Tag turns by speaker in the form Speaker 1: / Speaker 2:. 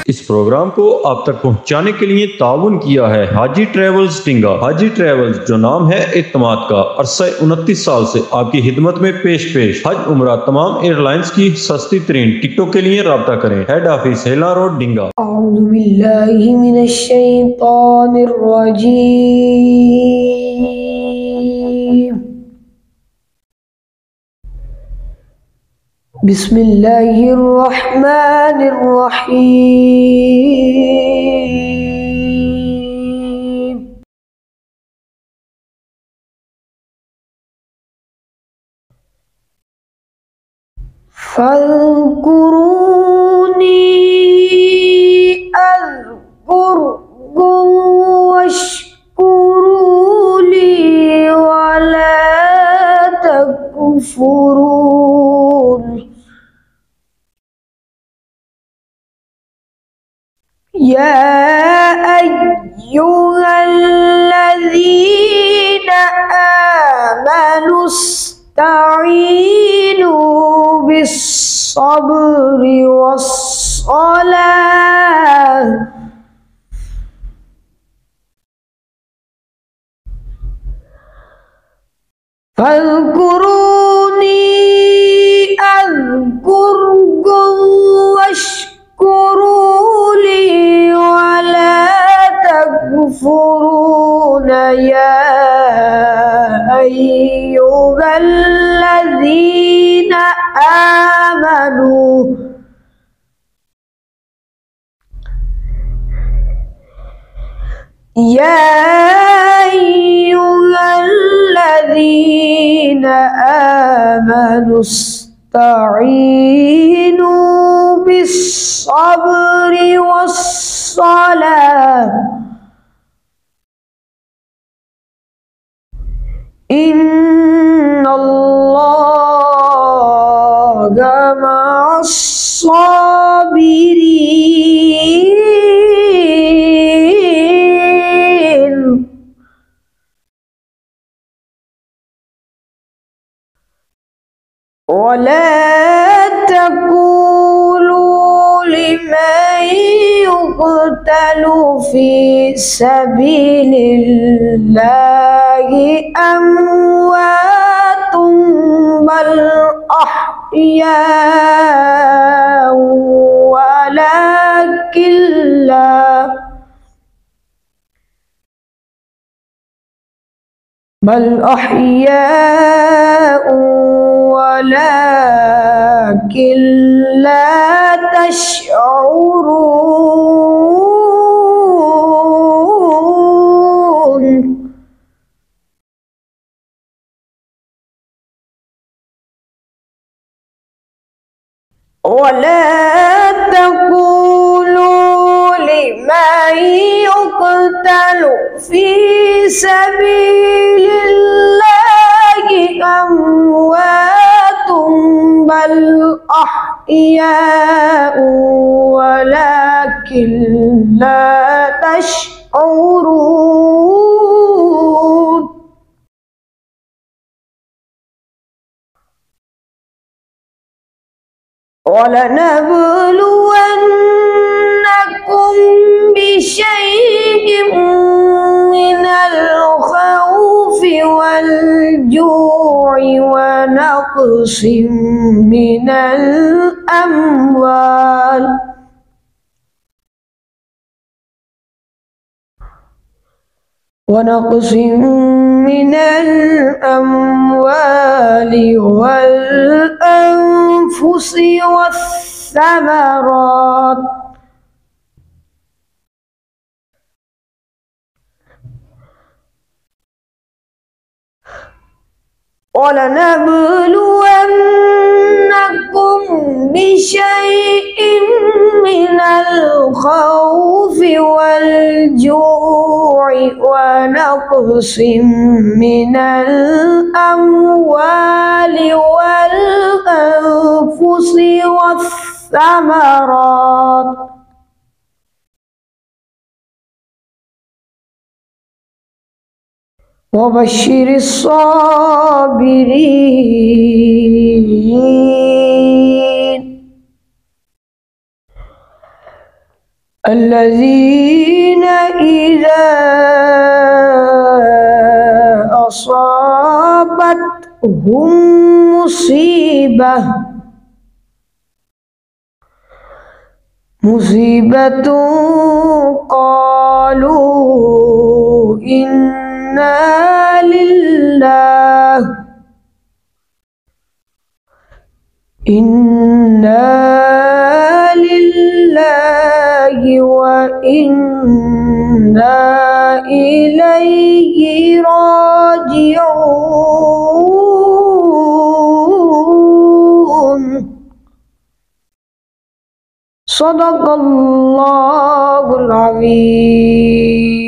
Speaker 1: इस प्रोग्राम को आप तक पहुंचाने के लिए ताउन किया है हाजी ट्रेवल्स टिंगा। हाजी ट्रेवल्स जो नाम है एतमाद का, अरसा 29 साल से आपकी खिदमत में पेश हज उम्रा तमाम एयरलाइंस की सस्ती तरीन टिकटों के लिए राब्ता करें। हेड ऑफिस हेला रोड डिंगा।
Speaker 2: बिस्मिल्लाहिर्रहमानिर्रहीम। फ़ज़्कुरूनी अज़्कुरकुम वश्कुरूली वला तकफ़ुरून। या अय्युहल्लज़ीना आमनुस्तईनु बिस्सब्रि वस्सलाह। फ़ज़्कुरूनी अज़्कुरकुम वश्कुरूली वला तकफ़ुरून। या अय्युहल्लज़ीना आमनू या अय्युहल्लज़ीना आमनुस्तईनु बिस्सब्रि वस्सलाह। इन्नल्लाहा मअस्साबिरीन। वला तक़ूलू लिमन युक़तलु फ़ी सबीलिल्लाहि अम्वातुम बल अह्याउ वलाकिन ला बल अह्याउ वलाकिन ला तशऊरून। वला तक़ूलू लिमन युक़तलु फ़ी सबीलिल्लाहि अम्वातुम बल अह्याउ वलाकिन ला तशऊरून। वलनबलुवन्नकुम बिशैइन मिनल खौफि वल जू'i वनक़सिम मिनल अम्वाल والأنفس والثمرات ولنبلونكم بشيء من الخوف والجوع ونقص من الأموال والأنفس والثمرات وبشر الصابرين الذين إذا أصابتهم مصيبة قالوا إنا لله وإنا إليه راجعون. صدق الله العظيم.